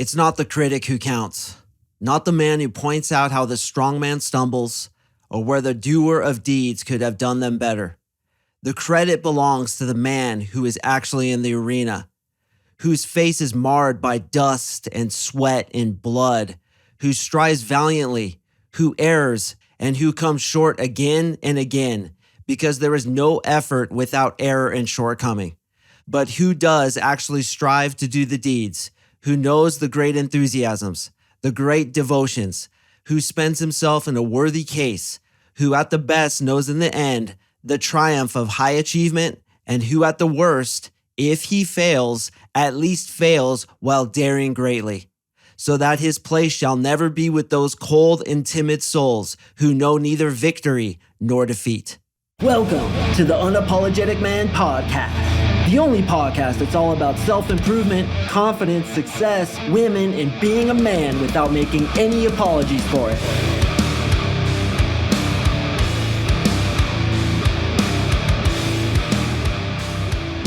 It's not the critic who counts, not the man who points out how the strong man stumbles or where the doer of deeds could have done them better. The credit belongs to the man who is actually in the arena, whose face is marred by dust and sweat and blood, who strives valiantly, who errs, and who comes short again and again, because there is no effort without error and shortcoming. But who does actually strive to do the deeds, who knows the great enthusiasms, the great devotions, who spends himself in a worthy case, who at the best knows in the end the triumph of high achievement, and who at the worst, if he fails, at least fails while daring greatly, so that his place shall never be with those cold and timid souls who know neither victory nor defeat. Welcome to the Unapologetic Man Podcast, the only podcast that's all about self-improvement, confidence, success, women, and being a man without making any apologies for it.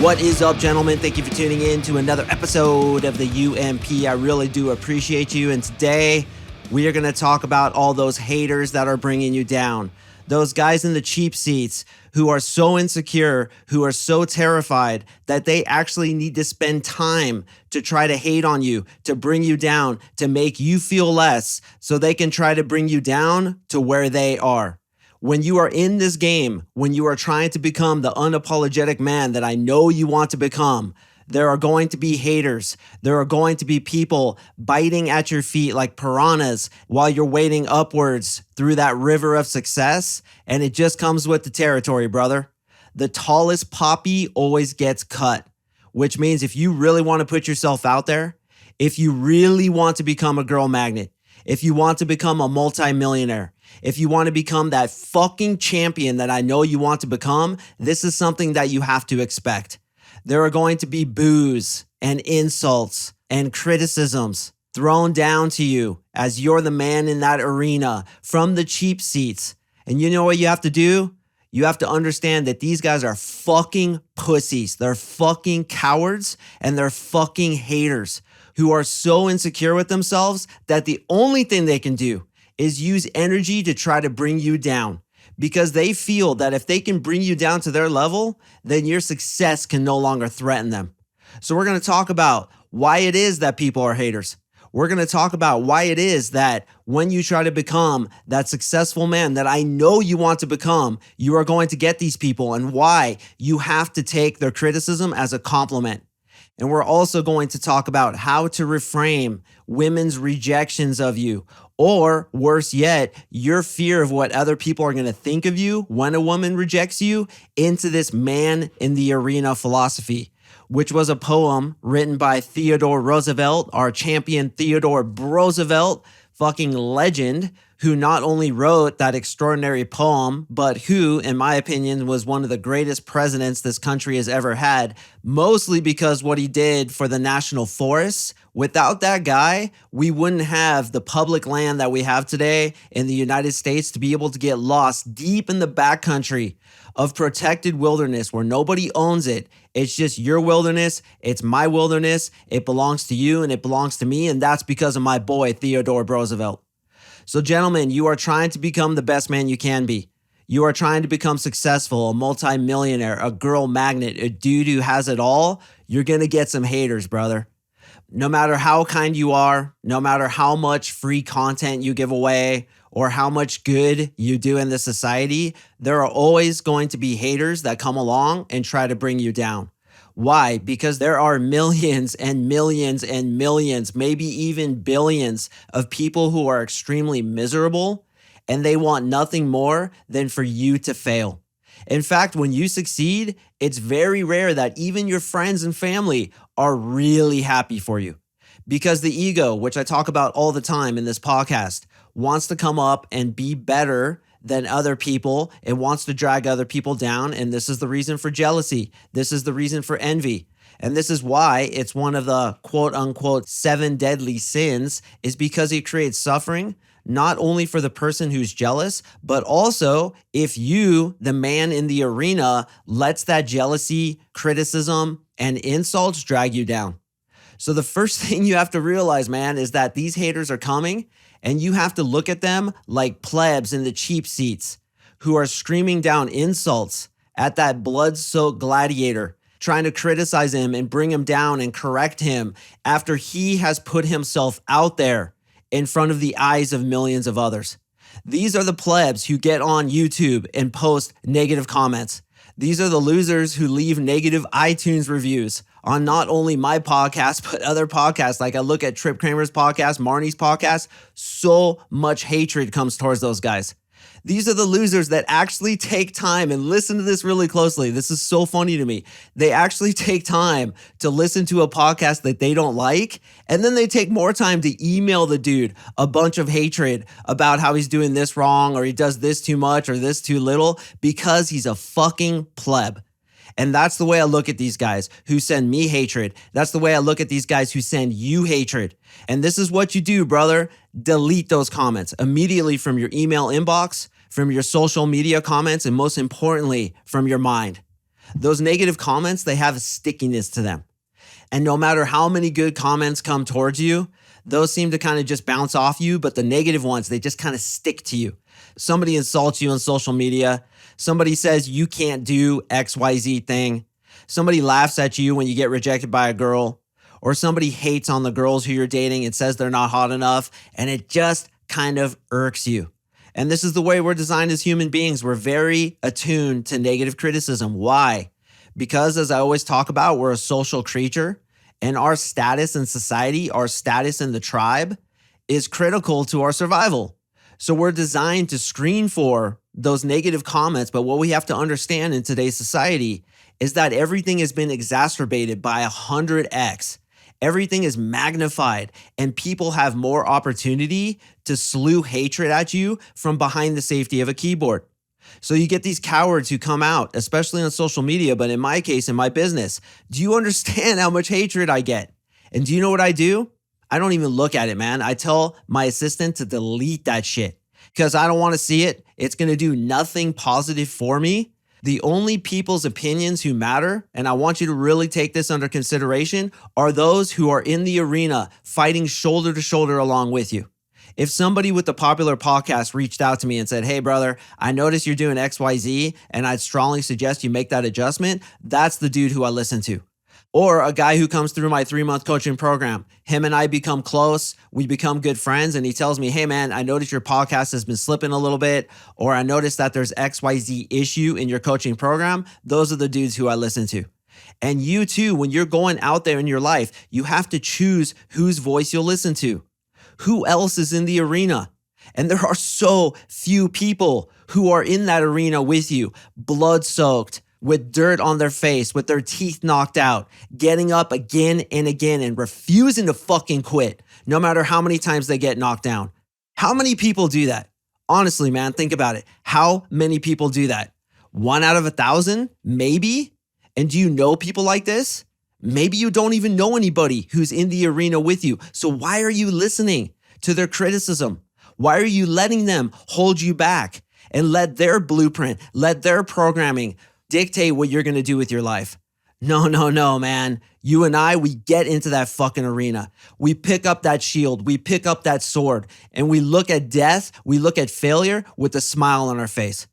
What is up, gentlemen? Thank you for tuning in to another episode of the UMP. I really do appreciate you. And today we are going to talk about all those haters that are bringing you down. Those guys in the cheap seats who are so insecure, who are so terrified that they actually need to spend time to try to hate on you, to bring you down, to make you feel less so they can try to bring you down to where they are. When you are in this game, when you are trying to become the unapologetic man that I know you want to become, there are going to be haters. There are going to be people biting at your feet like piranhas while you're wading upwards through that river of success. And it just comes with the territory, brother. The tallest poppy always gets cut, which means if you really want to put yourself out there, if you really want to become a girl magnet, if you want to become a multimillionaire, if you want to become that fucking champion that I know you want to become, this is something that you have to expect. There are going to be boos and insults and criticisms thrown down to you as you're the man in that arena from the cheap seats. And you know what you have to do? You have to understand that these guys are fucking pussies. They're fucking cowards and they're fucking haters who are so insecure with themselves that the only thing they can do is use energy to try to bring you down, because they feel that if they can bring you down to their level, then your success can no longer threaten them. So we're going to talk about why it is that people are haters. We're going to talk about why it is that when you try to become that successful man that I know you want to become, you are going to get these people, and why you have to take their criticism as a compliment. And we're also going to talk about how to reframe women's rejections of you, or worse yet, your fear of what other people are going to think of you when a woman rejects you, into this man in the arena philosophy, which was a poem written by Theodore Roosevelt, our champion Theodore Roosevelt, fucking legend, who not only wrote that extraordinary poem, but who, in my opinion, was one of the greatest presidents this country has ever had, mostly because what he did for the national forests. Without that guy, we wouldn't have the public land that we have today in the United States to be able to get lost deep in the backcountry of protected wilderness where nobody owns it. It's just your wilderness. It's my wilderness. It belongs to you and it belongs to me. And that's because of my boy, Theodore Roosevelt. So gentlemen, you are trying to become the best man you can be. You are trying to become successful, a multimillionaire, a girl magnet, a dude who has it all. You're going to get some haters, brother. No matter how kind you are, no matter how much free content you give away, or how much good you do in this society, there are always going to be haters that come along and try to bring you down. Why? Because there are millions and millions and millions, maybe even billions of people who are extremely miserable, and they want nothing more than for you to fail. In fact, when you succeed, it's very rare that even your friends and family are really happy for you, because the ego, which I talk about all the time in this podcast, wants to come up and be better than other people. It wants to drag other people down. And this is the reason for jealousy. This is the reason for envy. And this is why it's one of the quote unquote 7 deadly sins, is because it creates suffering, not only for the person who's jealous, but also if you, the man in the arena, lets that jealousy, criticism, and insults drag you down. So the first thing you have to realize, man, is that these haters are coming and you have to look at them like plebs in the cheap seats who are screaming down insults at that blood-soaked gladiator, trying to criticize him and bring him down and correct him after he has put himself out there in front of the eyes of millions of others. These are the plebs who get on YouTube and post negative comments. These are the losers who leave negative iTunes reviews on not only my podcast, but other podcasts. Like I look at Trip Kramer's podcast, Marnie's podcast, so much hatred comes towards those guys. These are the losers that actually take time, and listen to this really closely. This is so funny to me. They actually take time to listen to a podcast that they don't like, and then they take more time to email the dude a bunch of hatred about how he's doing this wrong, or he does this too much, or this too little, because he's a fucking pleb. And that's the way I look at these guys who send me hatred. That's the way I look at these guys who send you hatred. And this is what you do, brother. Delete those comments immediately from your email inbox, from your social media comments, and most importantly, from your mind. Those negative comments, they have a stickiness to them. And no matter how many good comments come towards you, those seem to kind of just bounce off you, but the negative ones, they just kind of stick to you. Somebody insults you on social media. Somebody says you can't do XYZ thing. Somebody laughs at you when you get rejected by a girl. Or somebody hates on the girls who you're dating and says they're not hot enough. And it just kind of irks you. And this is the way we're designed as human beings. We're very attuned to negative criticism. Why? Because as I always talk about, we're a social creature. And our status in society, our status in the tribe is critical to our survival. So we're designed to screen for those negative comments. But what we have to understand in today's society is that everything has been exacerbated by 100x. Everything is magnified and people have more opportunity to slew hatred at you from behind the safety of a keyboard. So you get these cowards who come out, especially on social media, but in my case, in my business, do you understand how much hatred I get? And do you know what I do? I don't even look at it, man. I tell my assistant to delete that shit because I don't want to see it. It's going to do nothing positive for me. The only people's opinions who matter, and I want you to really take this under consideration, are those who are in the arena fighting shoulder to shoulder along with you. If somebody with the popular podcast reached out to me and said, hey, brother, I noticed you're doing XYZ, and I'd strongly suggest you make that adjustment, that's the dude who I listen to. Or a guy who comes through my 3-month coaching program. Him and I become close. We become good friends. And he tells me, hey, man, I noticed your podcast has been slipping a little bit. Or I noticed that there's XYZ issue in your coaching program. Those are the dudes who I listen to. And you too, when you're going out there in your life, you have to choose whose voice you'll listen to. Who else is in the arena? And there are so few people who are in that arena with you, blood-soaked, with dirt on their face, with their teeth knocked out, getting up again and again and refusing to fucking quit, no matter how many times they get knocked down. How many people do that? Honestly, man, think about it. How many people do that? 1 out of 1,000? Maybe? And do you know people like this? Maybe you don't even know anybody who's in the arena with you. So why are you listening to their criticism? Why are you letting them hold you back and let their blueprint, let their programming dictate what you're going to do with your life? No, man. You and I, we get into that fucking arena. We pick up that shield. We pick up that sword and we look at death. We look at failure with a smile on our face.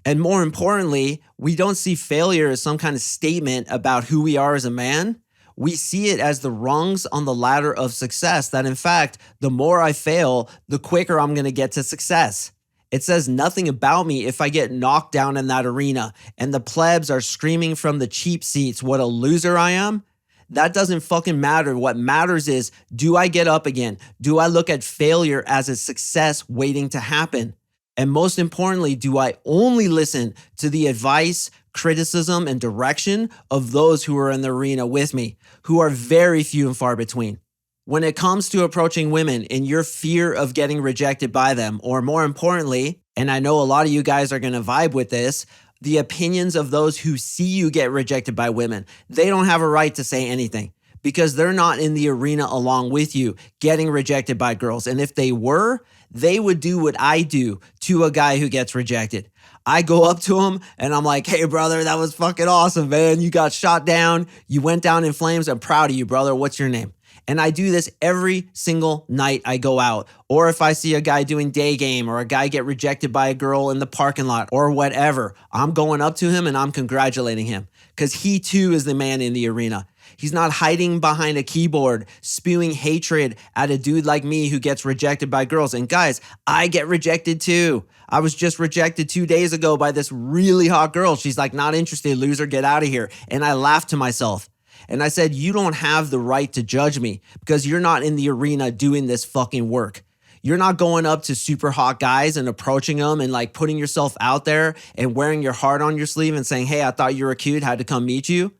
And more importantly, we don't see failure as some kind of statement about who we are as a man. We see it as the rungs on the ladder of success, that in fact, the more I fail, the quicker I'm going to get to success. It says nothing about me if I get knocked down in that arena and the plebs are screaming from the cheap seats what a loser I am. That doesn't fucking matter. What matters is, do I get up again? Do I look at failure as a success waiting to happen? And most importantly, do I only listen to the advice, criticism, and direction of those who are in the arena with me, who are very few and far between? When it comes to approaching women in your fear of getting rejected by them, or more importantly, and I know a lot of you guys are going to vibe with this, the opinions of those who see you get rejected by women, they don't have a right to say anything because they're not in the arena along with you getting rejected by girls. And if they were, they would do what I do to a guy who gets rejected. I go up to him and I'm like, hey, brother, that was fucking awesome, man. You got shot down. You went down in flames. I'm proud of you, brother. What's your name? And I do this every single night I go out. Or if I see a guy doing day game or a guy get rejected by a girl in the parking lot or whatever, I'm going up to him and I'm congratulating him because he too is the man in the arena. He's not hiding behind a keyboard, spewing hatred at a dude like me who gets rejected by girls. And guys, I get rejected too. I was just rejected 2 days ago by this really hot girl. She's like, not interested, loser, get out of here. And I laughed to myself. And I said, you don't have the right to judge me because you're not in the arena doing this fucking work. You're not going up to super hot guys and approaching them and like putting yourself out there and wearing your heart on your sleeve and saying, hey, I thought you were cute, had to come meet you.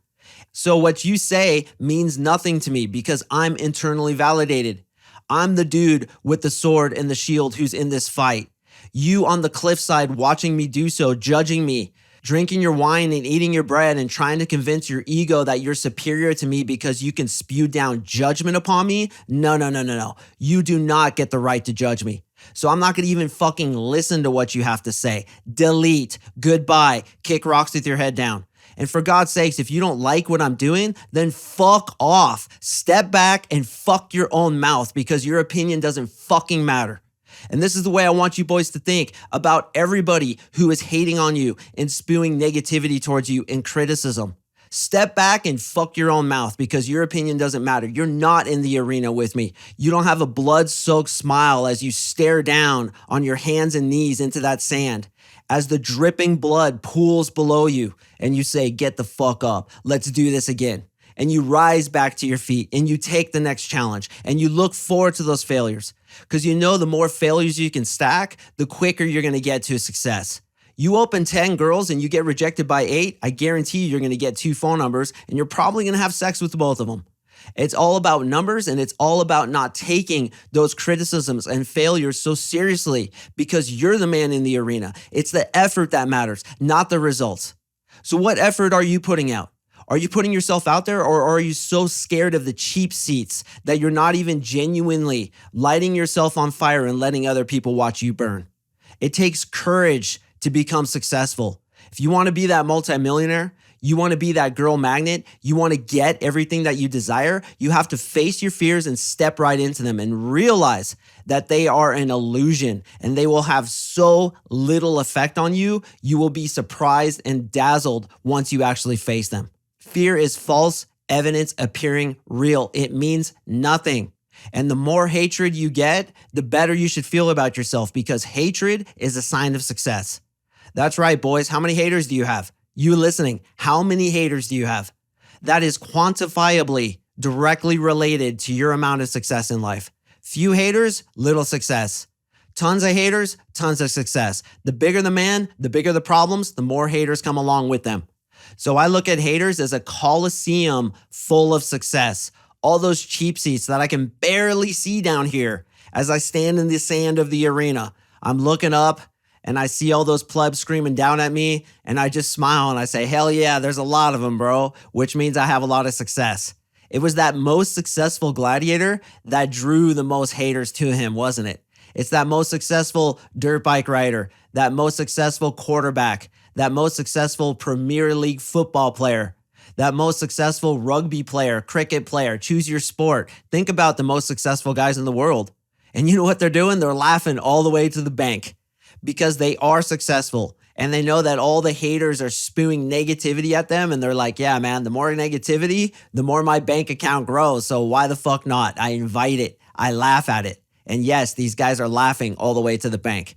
So what you say means nothing to me because I'm internally validated. I'm the dude with the sword and the shield who's in this fight. You on the cliffside watching me do so, judging me, drinking your wine and eating your bread and trying to convince your ego that you're superior to me because you can spew down judgment upon me. No. You do not get the right to judge me. So I'm not going to even fucking listen to what you have to say. Delete, goodbye, kick rocks with your head down. And for God's sakes, if you don't like what I'm doing, then fuck off. Step back and fuck your own mouth because your opinion doesn't fucking matter. And this is the way I want you boys to think about everybody who is hating on you and spewing negativity towards you and criticism. Step back and fuck your own mouth because your opinion doesn't matter. You're not in the arena with me. You don't have a blood-soaked smile as you stare down on your hands and knees into that sand. As the dripping blood pools below you and you say, get the fuck up. Let's do this again. And you rise back to your feet and you take the next challenge and you look forward to those failures. Because you know the more failures you can stack, the quicker you're going to get to success. You open 10 girls and you get rejected by 8, I guarantee you're going to get 2 phone numbers and you're probably going to have sex with both of them. It's all about numbers and it's all about not taking those criticisms and failures so seriously because you're the man in the arena. It's the effort that matters, not the results. So what effort are you putting out? Are you putting yourself out there or are you so scared of the cheap seats that you're not even genuinely lighting yourself on fire and letting other people watch you burn? It takes courage to become successful. If you want to be that multimillionaire, you want to be that girl magnet, you want to get everything that you desire, you have to face your fears and step right into them and realize that they are an illusion and they will have so little effect on you, you will be surprised and dazzled once you actually face them. Fear is false evidence appearing real. It means nothing. And the more hatred you get, the better you should feel about yourself because hatred is a sign of success. That's right, boys. How many haters do you have? You listening, how many haters do you have? That is quantifiably directly related to your amount of success in life. Few haters, little success. Tons of haters, tons of success. The bigger the man, the bigger the problems, the more haters come along with them. So I look at haters as a coliseum full of success. All those cheap seats that I can barely see down here as I stand in the sand of the arena. I'm looking up and I see all those plebs screaming down at me and I just smile and I say, hell yeah, there's a lot of them, bro, which means I have a lot of success. It was that most successful gladiator that drew the most haters to him, wasn't it? It's that most successful dirt bike rider, that most successful quarterback, that most successful Premier League football player, that most successful rugby player, cricket player, choose your sport. Think about the most successful guys in the world. And you know what they're doing? They're laughing all the way to the bank because they are successful and they know that all the haters are spewing negativity at them. And they're like, yeah, man, the more negativity, the more my bank account grows. So why the fuck not? I invite it. I laugh at it. And yes, these guys are laughing all the way to the bank.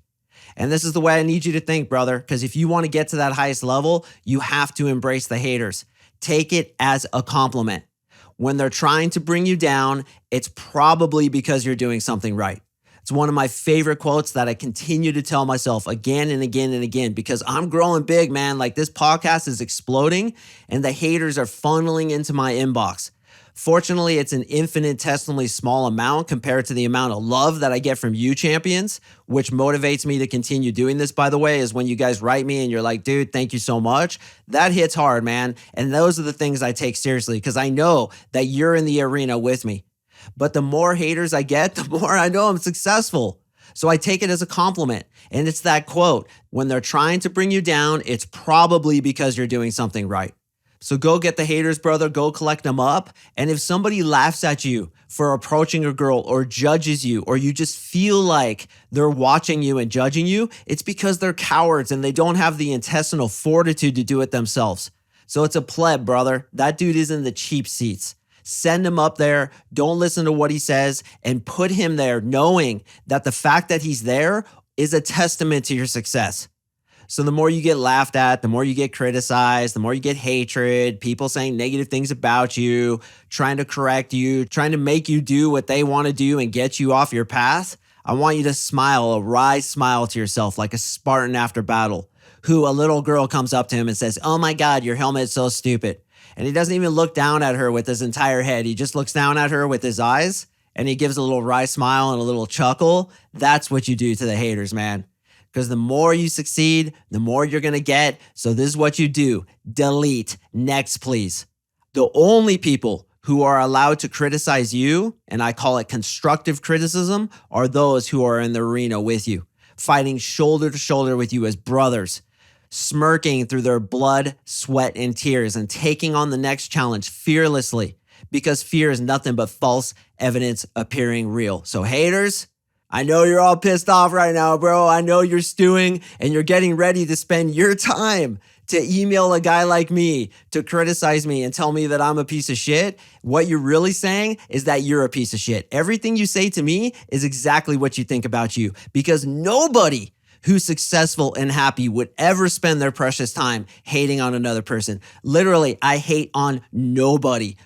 And this is the way I need you to think, brother, because if you want to get to that highest level, you have to embrace the haters. Take it as a compliment. When they're trying to bring you down, it's probably because you're doing something right. It's one of my favorite quotes that I continue to tell myself again and again and again because I'm growing big, man. Like this podcast is exploding and the haters are funneling into my inbox. Fortunately, it's an infinitesimally small amount compared to the amount of love that I get from you champions, which motivates me to continue doing this, by the way, is when you guys write me and you're like, dude, thank you so much. That hits hard, man. And those are the things I take seriously because I know that you're in the arena with me. But the more haters I get, the more I know I'm successful. So I take it as a compliment. And it's that quote, when they're trying to bring you down, it's probably because you're doing something right. So go get the haters, brother. Go collect them up. And if somebody laughs at you for approaching a girl or judges you, or you just feel like they're watching you and judging you, it's because they're cowards and they don't have the intestinal fortitude to do it themselves. So it's a pleb, brother. That dude is in the cheap seats. Send him up there. Don't listen to what he says and put him there knowing that the fact that he's there is a testament to your success. So the more you get laughed at, the more you get criticized, the more you get hatred, people saying negative things about you, trying to correct you, trying to make you do what they want to do and get you off your path. I want you to smile, a wry smile to yourself like a Spartan after battle, who a little girl comes up to him and says, "Oh my God, your helmet is so stupid." And he doesn't even look down at her with his entire head. He just looks down at her with his eyes and he gives a little wry smile and a little chuckle. That's what you do to the haters, man. Because the more you succeed, the more you're going to get. So this is what you do. Delete. Next, please. The only people who are allowed to criticize you, and I call it constructive criticism, are those who are in the arena with you, fighting shoulder to shoulder with you as brothers, smirking through their blood, sweat, and tears, and taking on the next challenge fearlessly, because fear is nothing but false evidence appearing real. So haters, I know you're all pissed off right now, bro. I know you're stewing and you're getting ready to spend your time to email a guy like me to criticize me and tell me that I'm a piece of shit. What you're really saying is that you're a piece of shit. Everything you say to me is exactly what you think about you, because nobody who's successful and happy would ever spend their precious time hating on another person. Literally, I hate on nobody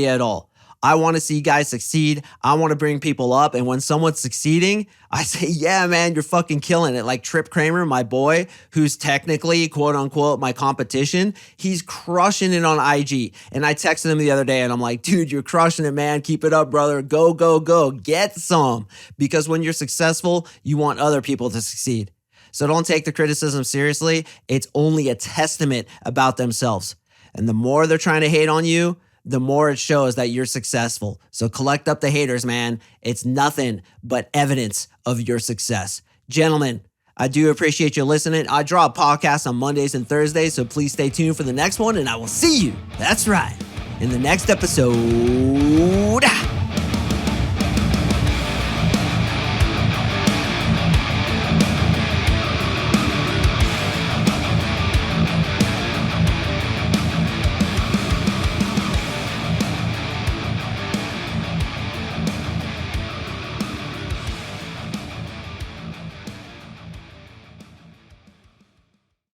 at all. I want to see guys succeed. I want to bring people up. And when someone's succeeding, I say, yeah, man, you're fucking killing it. Like Trip Kramer, my boy, who's technically, quote unquote, my competition, he's crushing it on IG. And I texted him the other day and I'm like, dude, you're crushing it, man. Keep it up, brother. Go, go, go. Get some. Because when you're successful, you want other people to succeed. So don't take the criticism seriously. It's only a testament about themselves. And the more they're trying to hate on you, the more it shows that you're successful. So collect up the haters, man. It's nothing but evidence of your success. Gentlemen, I do appreciate you listening. I drop podcasts on Mondays and Thursdays, so please stay tuned for the next one, and I will see you, that's right, in the next episode.